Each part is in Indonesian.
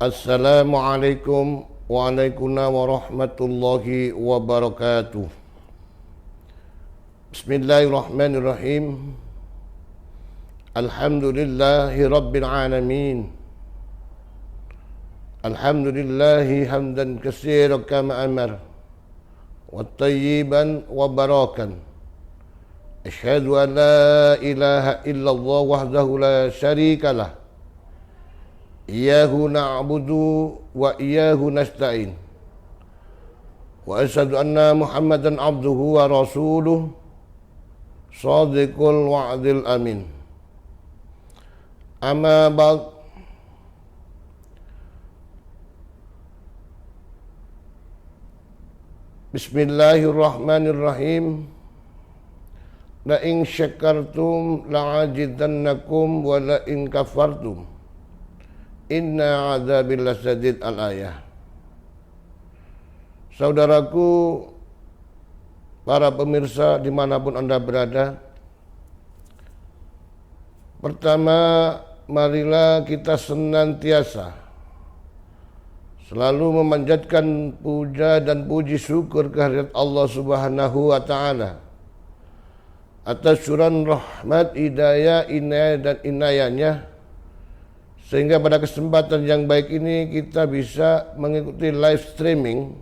Assalamualaikum warahmatullahi wabarakatuh. Bismillahirrahmanirrahim. Alhamdulillahi rabbil alamin. Alhamdulillahi hamdan katsiran kama amar wa tayyiban wa barakan. Asyhadu an la ilaha illallah wahdahu la syarikalah. Iyyahu na'budu wa iyyahu nasta'in. Wa asyhadu anna Muhammadan abduhu wa rasuluh shadiqul wa'dil amin. Amma ba'd. Bismillahirrahmanirrahim. La in syakartum la'azidannakum wa la in kafartum inna adzabil lasyadid al-ayah. Saudaraku, para pemirsa dimanapun Anda berada, pertama, marilah kita senantiasa selalu memanjatkan puja dan puji syukur kehadirat Allah Subhanahu wa Ta'ala atas curahan rahmat, hidayah, inayah dan inayahnya, sehingga pada kesempatan yang baik ini kita bisa mengikuti live streaming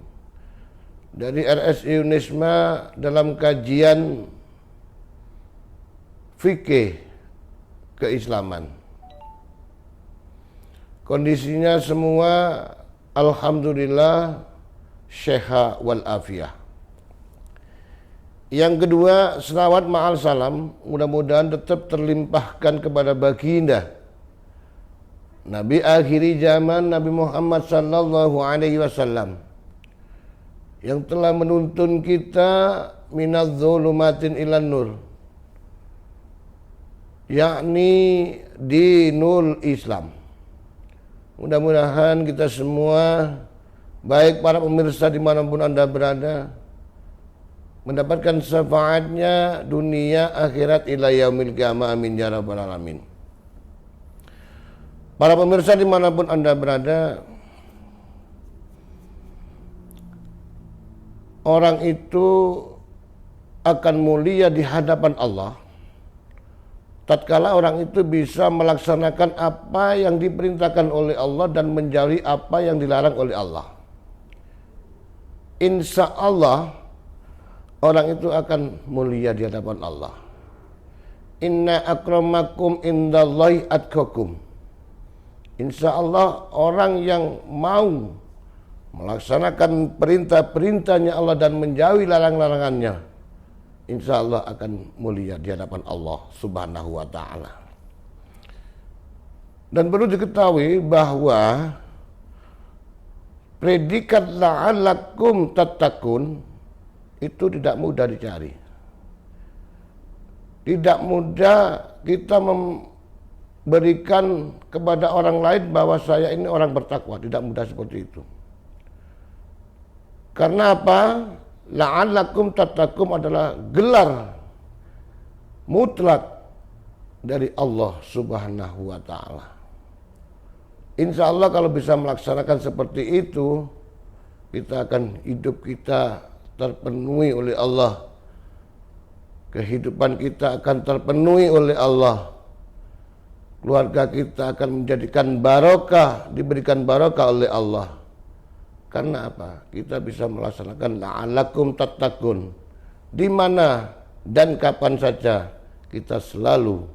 dari RSI Unisma dalam kajian fikih keislaman. Kondisinya semua alhamdulillah syekha wal afiyah. Yang kedua, selawat ma'al salam mudah-mudahan tetap terlimpahkan kepada baginda Nabi akhiri zaman, Nabi Muhammad sallallahu alaihi wasallam, yang telah menuntun kita minadz dzulumatin ilan nur, yakni dinul Islam. Mudah-mudahan kita semua, baik para pemirsa dimanapun Anda berada, mendapatkan syafaatnya dunia akhirat ila yaumil qiyamah, amin ya rabbal alamin. Para pemirsa dimanapun Anda berada, orang itu akan mulia di hadapan Allah tatkala orang itu bisa melaksanakan apa yang diperintahkan oleh Allah dan menjauhi apa yang dilarang oleh Allah. Insya Allah orang itu akan mulia di hadapan Allah. Inna akramakum indallahi atqakum. Insya Allah orang yang mau melaksanakan perintah-perintahnya Allah dan menjauhi larang-larangannya, insya Allah akan mulia di hadapan Allah Subhanahu wa Ta'ala. Dan perlu diketahui bahwa predikat la'allakum tattaqun itu tidak mudah dicari. Tidak mudah kita memberikan kepada orang lain bahwa saya ini orang bertakwa. Tidak mudah seperti itu. Karena apa? La'allakum tattaqum adalah gelar mutlak dari Allah Subhanahu wa Ta'ala. Insya Allah kalau bisa melaksanakan seperti itu, kita akan hidup kita terpenuhi oleh Allah. Kehidupan kita akan terpenuhi oleh Allah. Keluarga kita akan menjadikan barokah, diberikan barokah oleh Allah. Karena apa? Kita bisa melaksanakan la'allakum tattaqun. Di mana dan kapan saja kita selalu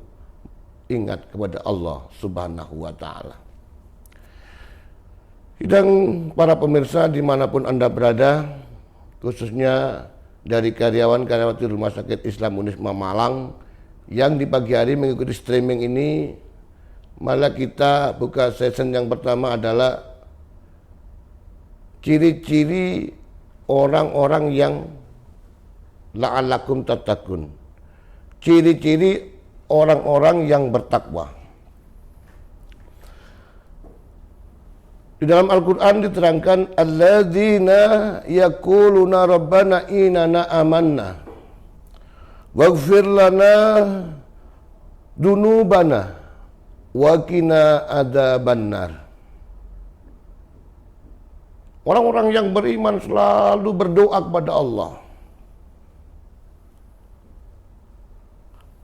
ingat kepada Allah Subhanahu wa Ta'ala. Dan para pemirsa dimanapun Anda berada, khususnya dari karyawan-karyawati Rumah Sakit Islam Unisma Malang yang di pagi hari mengikuti streaming ini, malah kita buka session yang pertama adalah ciri-ciri orang-orang yang la'allakum tattaqun. Ciri-ciri orang-orang yang bertakwa. Di dalam Al-Quran diterangkan, alladzina yaquluna rabbana inana amanna waghfir lana dunubana wa qina adzabannar. Orang-orang yang beriman selalu berdoa kepada Allah.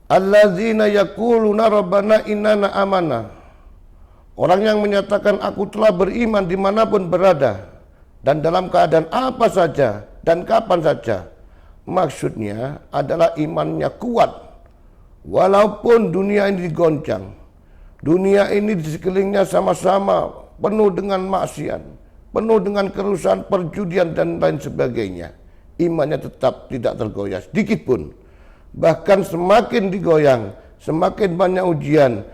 Allazina yaquluna rabbana innana amana. Orang yang menyatakan aku telah beriman dimanapun berada dan dalam keadaan apa saja dan kapan saja. Maksudnya adalah imannya kuat walaupun dunia ini digoncang. Dunia ini di sekelilingnya sama-sama penuh dengan maksiat, penuh dengan kerusakan, perjudian dan lain sebagainya. Imannya tetap tidak tergoyah sedikit pun. Bahkan semakin digoyang, semakin banyak ujian,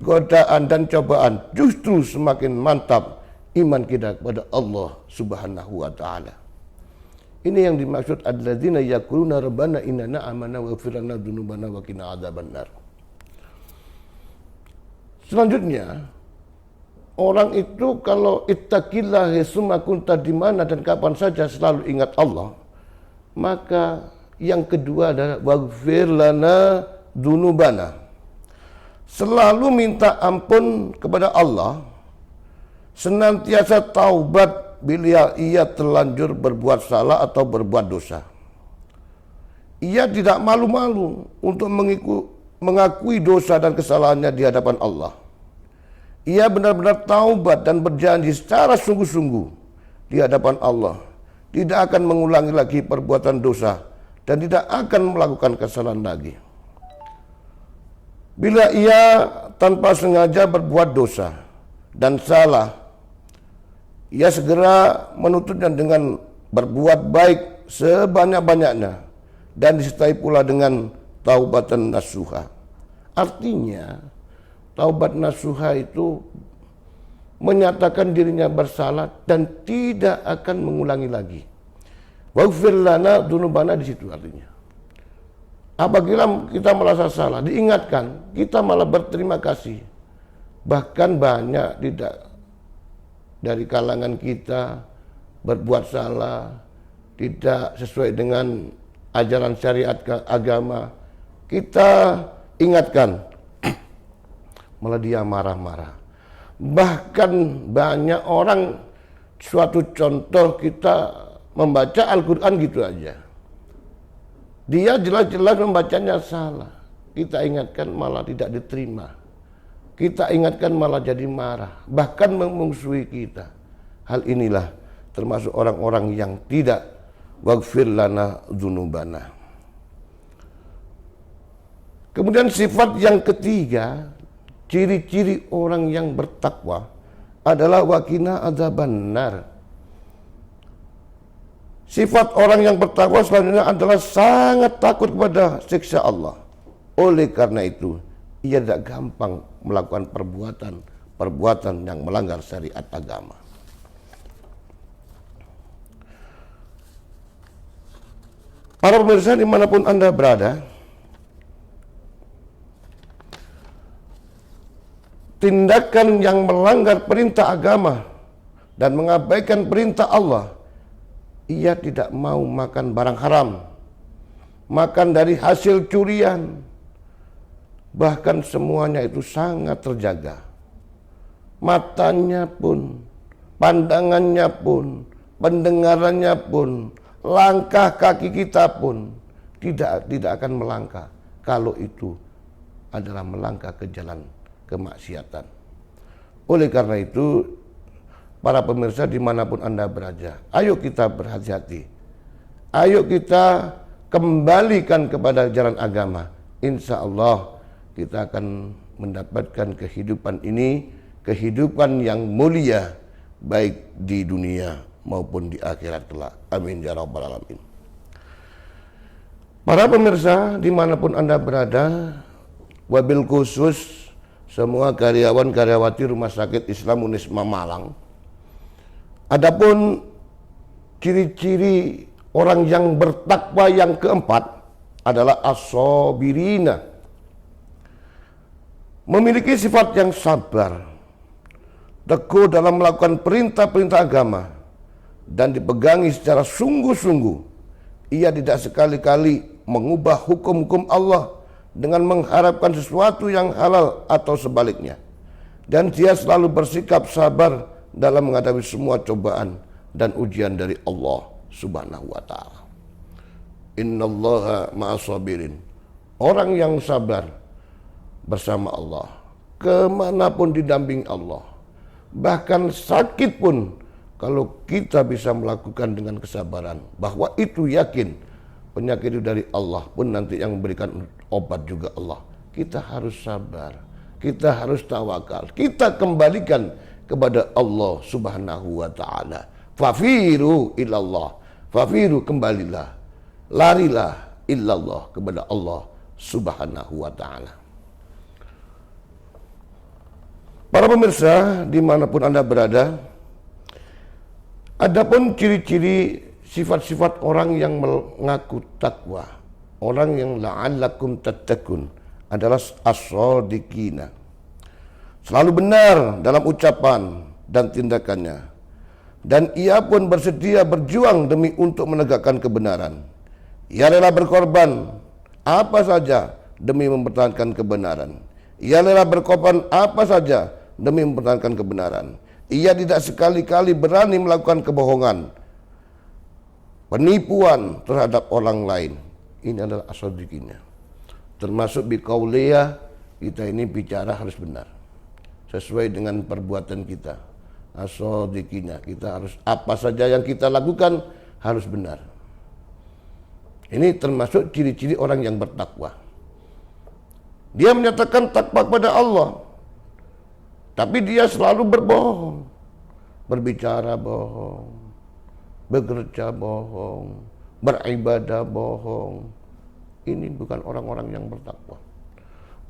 godaan dan cobaan, justru semakin mantap iman kita kepada Allah Subhanahu wa taala. Ini yang dimaksud alladzina yaquluna rabbana innana amana waghfir lana dzunubana wa qina adzabannar. Selanjutnya, orang itu kalau ittaqillah summa kunta di mana dan kapan saja selalu ingat Allah, maka yang kedua adalah waghfir lana dzunubana. Selalu minta ampun kepada Allah, senantiasa taubat bila ia terlanjur berbuat salah atau berbuat dosa. Ia tidak malu-malu untuk mengakui dosa dan kesalahannya di hadapan Allah. Ia benar-benar taubat dan berjanji secara sungguh-sungguh di hadapan Allah tidak akan mengulangi lagi perbuatan dosa dan tidak akan melakukan kesalahan lagi. Bila ia tanpa sengaja berbuat dosa dan salah, ia segera menutupnya dengan berbuat baik sebanyak-banyaknya dan disertai pula dengan taubatan nasuha. Artinya, taubat nasuha itu menyatakan dirinya bersalah dan tidak akan mengulangi lagi. Waghfir lana dzunubana di situ artinya. Apabila kita merasa salah, diingatkan, kita malah berterima kasih. Bahkan banyak tidak dari kalangan kita berbuat salah, tidak sesuai dengan ajaran syariat agama, kita ingatkan, malah dia marah-marah. Bahkan banyak orang, suatu contoh kita membaca Al-Quran gitu aja, dia jelas-jelas membacanya salah, kita ingatkan malah tidak diterima, kita ingatkan malah jadi marah, bahkan memusuhi kita. Hal inilah termasuk orang-orang yang tidak waghfir lana dzunubana. Kemudian sifat yang ketiga, ciri-ciri orang yang bertakwa adalah waqina adzabannar. Sifat orang yang bertakwa selanjutnya adalah sangat takut kepada siksa Allah. Oleh karena itu, ia tidak gampang melakukan perbuatan yang melanggar syariat agama. Para pemirsa dimanapun Anda berada, tindakan yang melanggar perintah agama dan mengabaikan perintah Allah, ia tidak mau makan barang haram, makan dari hasil curian, bahkan semuanya itu sangat terjaga. Matanya pun, pandangannya pun, pendengarannya pun, langkah kaki kita pun tidak akan melangkah kalau itu adalah melangkah ke jalan kemaksiatan. Oleh karena itu, para pemirsa dimanapun Anda berada, ayo kita berhati-hati. Ayo kita kembalikan kepada jalan agama. Insya Allah kita akan mendapatkan kehidupan ini, kehidupan yang mulia, baik di dunia maupun di akhirat kelak. Amin ya rabbal alamin. Para pemirsa dimanapun Anda berada, wabil khusus semua karyawan-karyawati Rumah Sakit Islam Unisma Malang. Adapun ciri-ciri orang yang bertakwa yang keempat adalah as-sabirina. Memiliki sifat yang sabar, teguh dalam melakukan perintah-perintah agama, dan dipegangi secara sungguh-sungguh. Ia tidak sekali-kali mengubah hukum-hukum Allah dengan mengharapkan sesuatu yang halal atau sebaliknya. Dan dia selalu bersikap sabar dalam menghadapi semua cobaan dan ujian dari Allah Subhanahu wa ta'ala. Innallaha ma'as-sabirin. Orang yang sabar bersama Allah, kemanapun didampingi Allah, bahkan sakit pun, kalau kita bisa melakukan dengan kesabaran, bahwa itu yakin penyakit itu dari Allah, pun nanti yang memberikan obat juga Allah. Kita harus sabar, kita harus tawakal, kita kembalikan kepada Allah Subhanahu wa ta'ala. Fafiru ilallah, fafiru, kembalilah, larilah ilallah, kepada Allah Subhanahu wa ta'ala. Para pemirsa, dimanapun Anda berada, adapun ciri-ciri sifat-sifat orang yang mengaku takwa, orang yang la'allakum tattaqun, adalah as-shadiqina, selalu benar dalam ucapan dan tindakannya, dan ia pun bersedia berjuang demi untuk menegakkan kebenaran. Ia rela berkorban apa saja demi mempertahankan kebenaran. Ia rela berkorban apa saja demi mempertahankan kebenaran. Ia tidak sekali-kali berani melakukan kebohongan, penipuan terhadap orang lain. Ini adalah as-shadiqina. Termasuk biqauliyah, kita ini bicara harus benar, sesuai dengan perbuatan kita. As-shadiqina, kita harus, apa saja yang kita lakukan harus benar. Ini termasuk ciri-ciri orang yang bertakwa. Dia menyatakan takwa kepada Allah, tapi dia selalu berbohong, berbicara bohong, bekerja bohong, beribadah bohong. Ini bukan orang-orang yang bertakwa.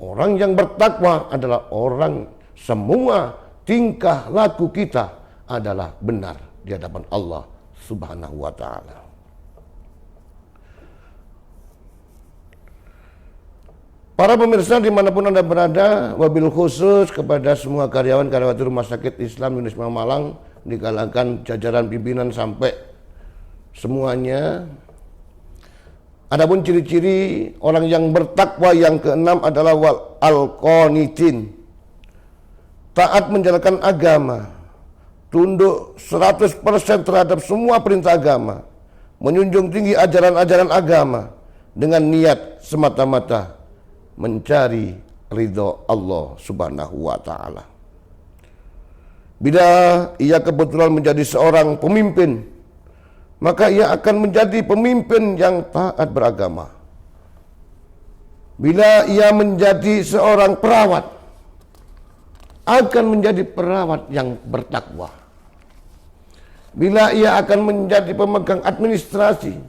Orang yang bertakwa adalah orang, semua tingkah laku kita adalah benar di hadapan Allah Subhanahu wa ta'ala. Para pemirsa dimanapun Anda berada, wabil khusus kepada semua karyawan-karyawati Rumah Sakit Islam Yunus Malang, di kalangan jajaran pimpinan sampai semuanya. Adapun ciri-ciri orang yang bertakwa yang keenam adalah al-qanitin, taat menjalankan agama, tunduk 100% terhadap semua perintah agama, menjunjung tinggi ajaran-ajaran agama dengan niat semata-mata mencari ridho Allah Subhanahu wa ta'ala. Bila ia kebetulan menjadi seorang pemimpin, maka ia akan menjadi pemimpin yang taat beragama. Bila ia menjadi seorang perawat, akan menjadi perawat yang bertakwa. Bila ia akan menjadi pemegang administrasi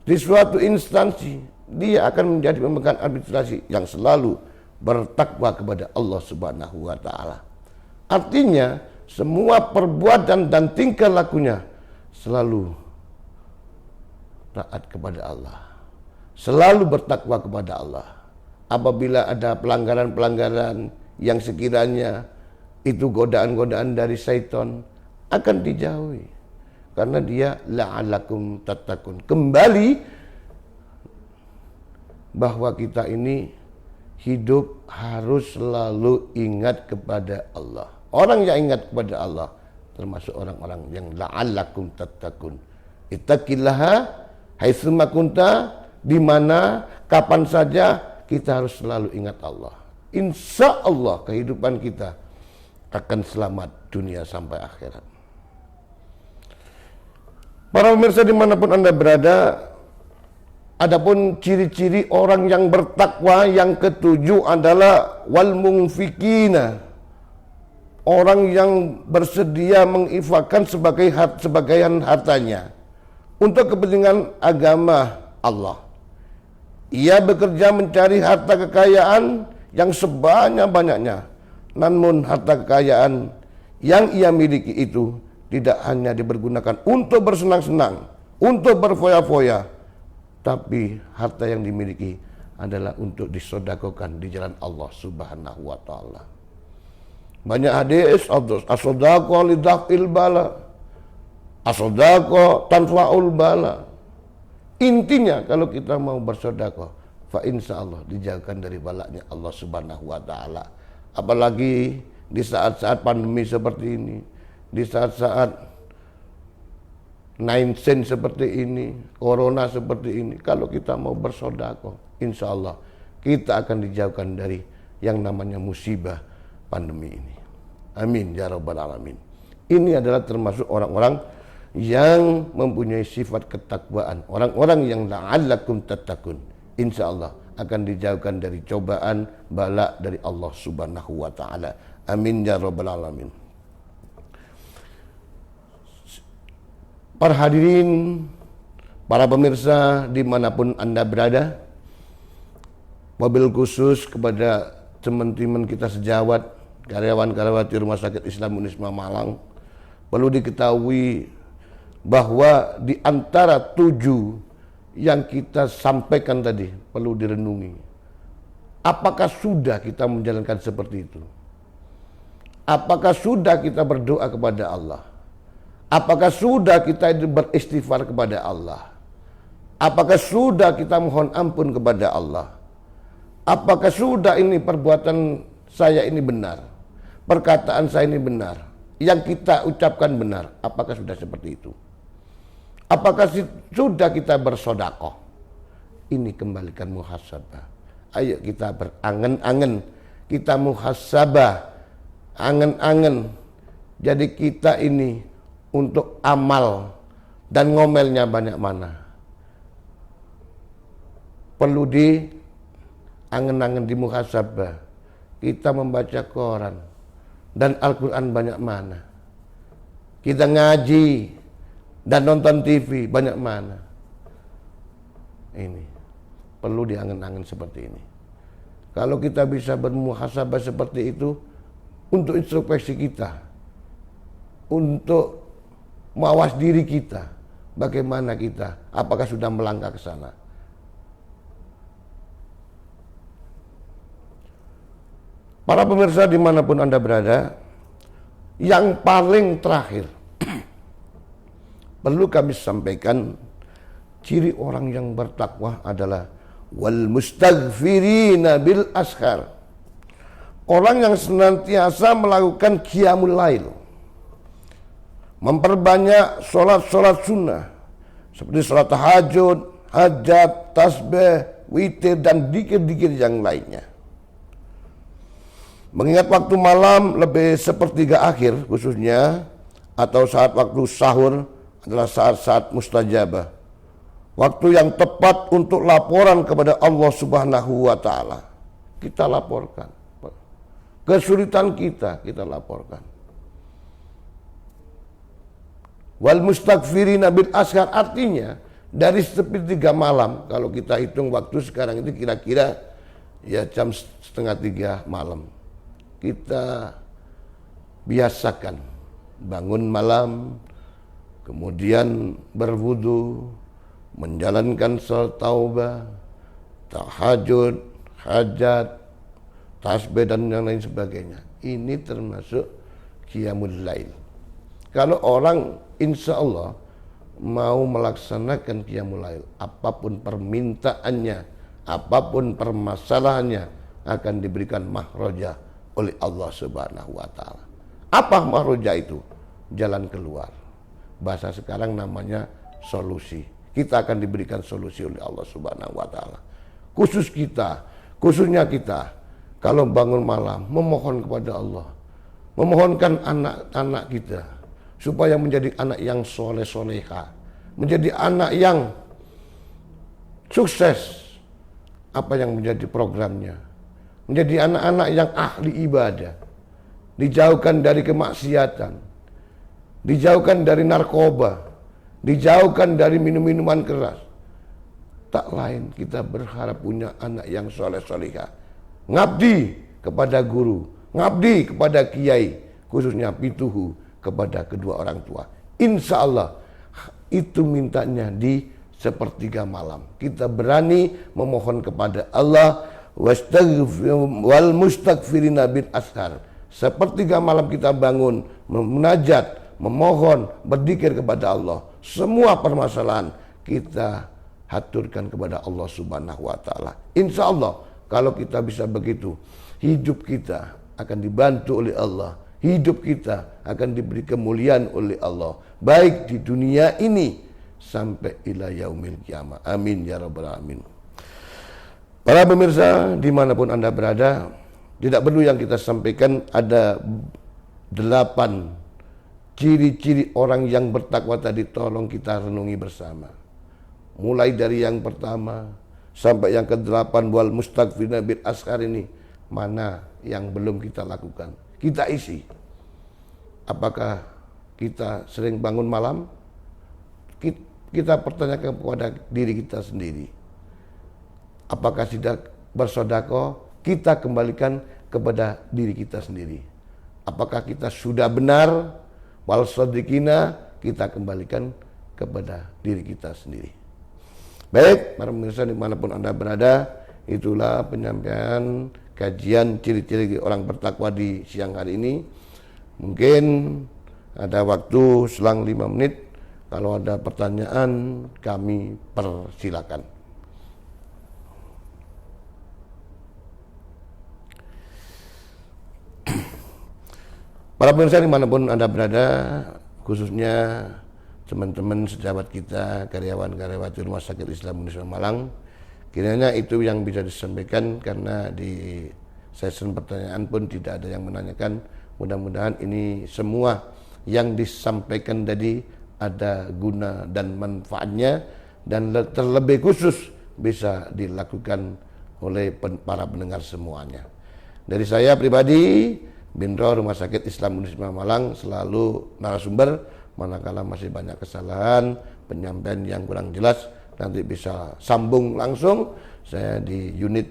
di suatu instansi, dia akan menjadi pemegang administrasi yang selalu bertakwa kepada Allah Subhanahu wa ta'ala. Artinya, semua perbuatan dan tingkah lakunya selalu taat kepada Allah, selalu bertakwa kepada Allah. Apabila ada pelanggaran-pelanggaran yang sekiranya itu godaan-godaan dari syaitan, akan dijauhi, karena dia la'alakum tattaqun. Kembali bahwa kita ini hidup harus selalu ingat kepada Allah. Orang yang ingat kepada Allah termasuk orang-orang yang la'allakum tattaqun. Ittaqillaha haitsuma kunta, di mana kapan saja kita harus selalu ingat Allah. Insya Allah kehidupan kita akan selamat dunia sampai akhirat. Para pemirsa dimanapun Anda berada, adapun ciri-ciri orang yang bertakwa yang ketujuh adalah wal munfikina, orang yang bersedia menginfakkan sebagian hartanya untuk kepentingan agama Allah. Ia bekerja mencari harta kekayaan yang sebanyak-banyaknya, namun harta kekayaan yang ia miliki itu tidak hanya dipergunakan untuk bersenang-senang, untuk berfoya-foya, tapi harta yang dimiliki adalah untuk disedekahkan di jalan Allah Subhanahu wa ta'ala. Banyak hadis, as-sadaqah lidaf'il bala, as-sadaqah tanfa'ul bala. Intinya kalau kita mau bersedekah, fa insyaallah dijauhkan dari balanya Allah Subhanahu wa ta'ala. Apalagi di saat-saat pandemi seperti ini, di saat-saat 19 seperti ini, corona seperti ini. Kalau kita mau bersedekah, insya Allah kita akan dijauhkan dari yang namanya musibah pandemi ini. Amin ya rabbal alamin. Ini adalah termasuk orang-orang yang mempunyai sifat ketakwaan, orang-orang yang la'allakum tattaqun. Insya Allah akan dijauhkan dari cobaan, bala dari Allah Subhanahu wa taala. Amin ya rabbal alamin. Para hadirin, para pemirsa dimanapun Anda berada, wabil khusus kepada teman-teman kita sejawat, karyawan-karyawati Rumah Sakit Islam Unisma Malang, perlu diketahui bahwa di antara 7 yang kita sampaikan tadi perlu direnungi. Apakah sudah kita menjalankan seperti itu? Apakah sudah kita berdoa kepada Allah? Apakah sudah kita beristighfar kepada Allah? Apakah sudah kita mohon ampun kepada Allah? Apakah sudah ini perbuatan saya ini benar? Perkataan saya ini benar? Yang kita ucapkan benar? Apakah sudah seperti itu? Apakah sudah kita bersedekah? Ini kembalikan muhasabah. Ayo kita berangan-angan, kita muhasabah, angan-angan. Jadi kita ini untuk amal dan ngomelnya banyak mana. Perlu di angen-angen di muhasabah. Kita membaca Quran dan Al-Quran banyak mana. Kita ngaji dan nonton TV banyak mana. Ini perlu diangen-angen seperti ini. Kalau kita bisa bermuhasabah seperti itu, untuk introspeksi kita, untuk mawas diri kita, bagaimana kita, apakah sudah melangkah ke sana. Para pemirsa dimanapun Anda berada, yang paling terakhir perlu kami sampaikan, ciri orang yang bertakwa adalah wal mustaghfirina bil ashar. Orang yang senantiasa melakukan qiyamul lail, memperbanyak sholat-sholat sunnah seperti sholat tahajud, hajat, tasbih, witir dan dikir-dikir yang lainnya. Mengingat waktu malam lebih sepertiga akhir khususnya, atau saat waktu sahur adalah saat-saat mustajabah. Waktu yang tepat untuk laporan kepada Allah Subhanahu wa taala. Kita laporkan. Kesulitan kita laporkan. Wal mustaghfirina bil ashar, artinya dari sepertiga malam, kalau kita hitung waktu sekarang itu kira-kira ya jam 2:30 malam. Kita biasakan bangun malam, kemudian berwudu, menjalankan salat taubah, tahajud, hajat, tasbih dan yang lain sebagainya. Ini termasuk qiyamul lail. Kalau orang insya Allah mau melaksanakan qiyamul lail, apapun permintaannya, apapun permasalahannya, akan diberikan mahroja oleh Allah Subhanahu wa taala. Apa mahroja itu? Jalan keluar. Bahasa sekarang namanya solusi. Kita akan diberikan solusi oleh Allah Subhanahu wa taala. Khususnya kita kalau bangun malam memohon kepada Allah, memohonkan anak-anak kita supaya menjadi anak yang soleh-soleha, menjadi anak yang sukses, apa yang menjadi programnya, menjadi anak-anak yang ahli ibadah, dijauhkan dari kemaksiatan, dijauhkan dari narkoba, dijauhkan dari minum-minuman keras. Tak lain kita berharap punya anak yang soleh-solehah, ngabdi kepada guru, ngabdi kepada kiai, khususnya pituhu kepada kedua orang tua. Insya Allah itu mintanya di sepertiga malam. Kita berani memohon kepada Allah, wal mustaghfirina bil ashar. Sepertiga malam kita bangun, munajat, memohon, berzikir kepada Allah. Semua permasalahan kita haturkan kepada Allah Subhanahu wa taala. Insya Allah kalau kita bisa begitu, hidup kita akan dibantu oleh Allah, hidup kita akan diberi kemuliaan oleh Allah, baik di dunia ini sampai ila yaumil kiamah. Amin ya rabbal alamin. Para pemirsa dimanapun Anda berada, tidak perlu yang kita sampaikan, ada 8 ciri-ciri orang yang bertakwa tadi, tolong kita renungi bersama. Mulai dari yang pertama sampai yang ke-8, wal mustaghfirina bil ashar ini, mana yang belum kita lakukan, kita isi. Apakah kita sering bangun malam? Kita pertanyakan kepada diri kita sendiri. Apakah tidak bersedekah? Kita kembalikan kepada diri kita sendiri. Apakah kita sudah benar? Wal shadiqina, kita kembalikan kepada diri kita sendiri. Baik, para pemirsa dimanapun Anda berada, itulah penyampaian kajian ciri-ciri orang bertakwa di siang hari ini. Mungkin ada waktu selang 5 menit. Kalau ada pertanyaan, kami persilakan. Para pemirsa dimanapun Anda berada, khususnya teman-teman sejawat kita, karyawan-karyawati Rumah Sakit Islam Indonesia Malang, kiranya itu yang bisa disampaikan, karena di sesi pertanyaan pun tidak ada yang menanyakan. Mudah-mudahan ini semua yang disampaikan tadi ada guna dan manfaatnya, dan terlebih khusus bisa dilakukan oleh para pendengar semuanya. Dari saya pribadi, Bintro Rumah Sakit Islam Indonesia Malang, selalu narasumber. Manakala masih banyak kesalahan, penyampaian yang kurang jelas, nanti bisa sambung langsung. Saya di unit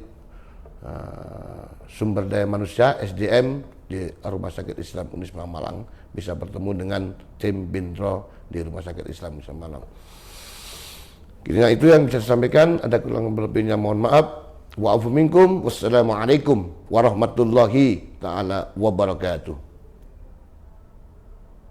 sumber daya manusia SDM di Rumah Sakit Islam Indonesia Malang, bisa bertemu dengan tim Bintro di Rumah Sakit Islam Indonesia Malang. Kira itu yang bisa saya sampaikan. Ada kekurangan berlebihnya mohon maaf. Wa'afu minkum. Wassalamualaikum warahmatullahi ta'ala wabarakatuh.